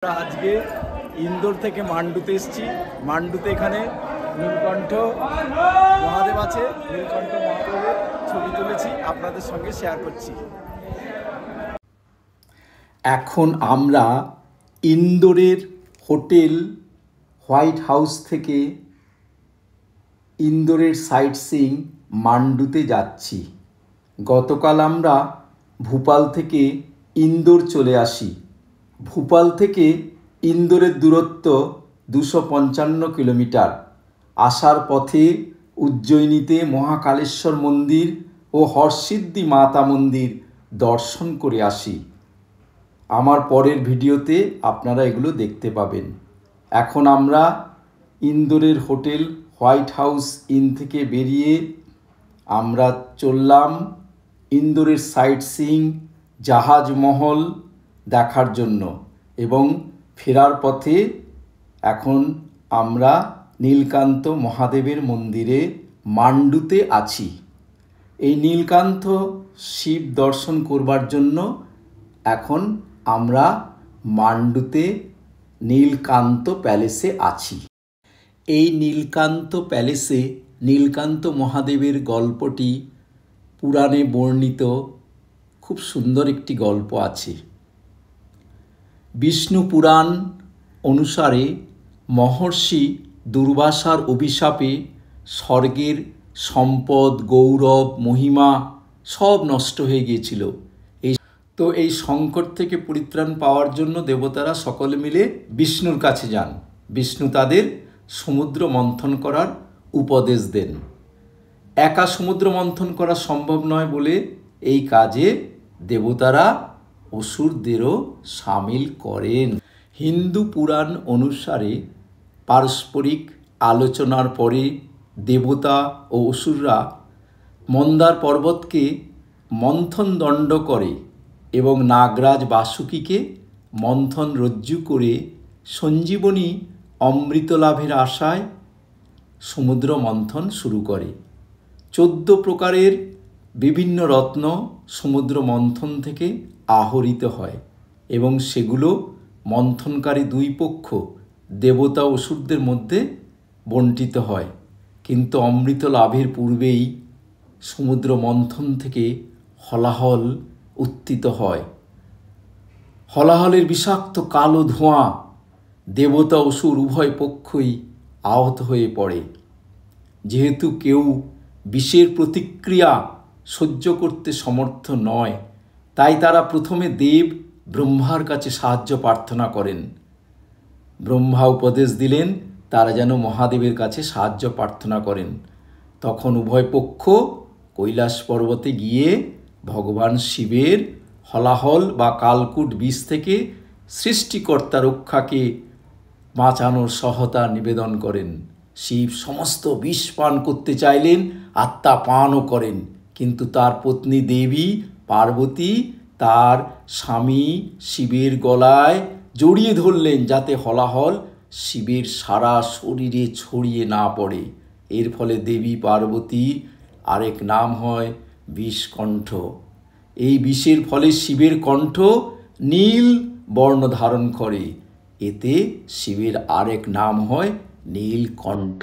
আমরা আজকে ইন্দোর থেকে মান্ডুতে এসেছি। মান্ডুতে এখানে নীলকণ্ঠ মহাদেব আছে, নীলকণ্ঠ মহাদেবের ছবি তুলেছি, আপনাদের সঙ্গে শেয়ার করছি। এখন আমরা ইন্দোরের হোটেল হোয়াইট হাউস থেকে ইন্দোরের সাইট সিইং মান্ডুতে যাচ্ছি। গতকাল আমরা ভোপাল থেকে ইন্দোর চলে আসি। ভোপাল থেকে ইন্দোরের দূরত্ব 255 কিলোমিটার। আসার পথে উজ্জয়িনীতে মহাকালেশ্বর মন্দির ও হরসিদ্ধি মাতা মন্দির দর্শন করে আসি। আমার পরের ভিডিওতে আপনারা এগুলো দেখতে পাবেন। এখন আমরা ইন্দোরের হোটেল হোয়াইট হাউস ইন থেকে বেরিয়ে আমরা চললাম ইন্দোরের সাইট সিইং জাহাজমহল দেখার জন্য, এবং ফেরার পথে এখন আমরা নীলকান্ত মহাদেবের মন্দিরে মান্ডুতে আছি। এই নীলকান্ত শিব দর্শন করবার জন্য এখন আমরা মান্ডুতে নীলকান্ত প্যালেসে আছি। এই নীলকান্ত প্যালেসে নীলকান্ত মহাদেবের গল্পটি পুরাণে বর্ণিত খুব সুন্দর একটি গল্প আছে। বিষ্ণু পুরাণ অনুসারে মহর্ষি দুর্বাসার অভিশাপে স্বর্গের সম্পদ, গৌরব, মহিমা সব নষ্ট হয়ে গিয়েছিল। এই সংকট থেকে পরিত্রাণ পাওয়ার জন্য দেবতারা সকলে মিলে বিষ্ণুর কাছে যান। বিষ্ণু তাদের সমুদ্র মন্থন করার উপদেশ দেন। একা সমুদ্র মন্থন করা সম্ভব নয় বলে এই কাজে দেবতারা অসুরদেরও সামিল করেন। হিন্দু পুরাণ অনুসারে পারস্পরিক আলোচনার পরে দেবতা ও অসুররা মন্দার পর্বতকে মন্থন দণ্ড করে এবং নাগরাজ বাসুকীকে মন্থন রজ্জু করে সঞ্জীবনী অমৃত লাভের আশায় সমুদ্র মন্থন শুরু করে। 14 প্রকারের বিভিন্ন রত্ন সমুদ্র মন্থন থেকে আহরিত হয় এবং সেগুলো মন্থনকারী দুই পক্ষ দেবতা ও অসুরদের মধ্যে বণ্টিত হয়। কিন্তু অমৃত লাভের পূর্বেই সমুদ্র মন্থন থেকে হলাহল উত্থিত হয়। হলাহলের বিষাক্ত কালো ধোঁয়া দেবতা অসুর উভয় পক্ষই আহত হয়ে পড়ে। যেহেতু কেউ বিষের প্রতিক্রিয়া সহ্য করতে সমর্থ নয়, তাই তারা প্রথমে দেব ব্রহ্মার কাছে সাহায্য প্রার্থনা করেন। ব্রহ্মা উপদেশ দিলেন তারা যেন মহাদেবের কাছে সাহায্য প্রার্থনা করেন। তখন উভয় পক্ষ কৈলাস পর্বতে গিয়ে ভগবান শিবের হলাহল বা কালকূট বিষ থেকে সৃষ্টিকর্তা রক্ষাকে বাঁচানোর সহায়তা নিবেদন করেন। শিব সমস্ত বিষ পান করতে চাইলেন, আত্মা পানও করেন, কিন্তু তার পত্নী দেবী পার্বতী তার স্বামী শিবের গলায় জড়িয়ে ধরলেন যাতে হলাহল শিবের সারা শরীরে ছড়িয়ে না পড়ে। এর ফলে দেবী পার্বতীর আরেক নাম হয় বিষকণ্ঠ। এই বিষের ফলে শিবের কণ্ঠ নীল বর্ণ ধারণ করে, এতে শিবের আরেক নাম হয় নীলকণ্ঠ।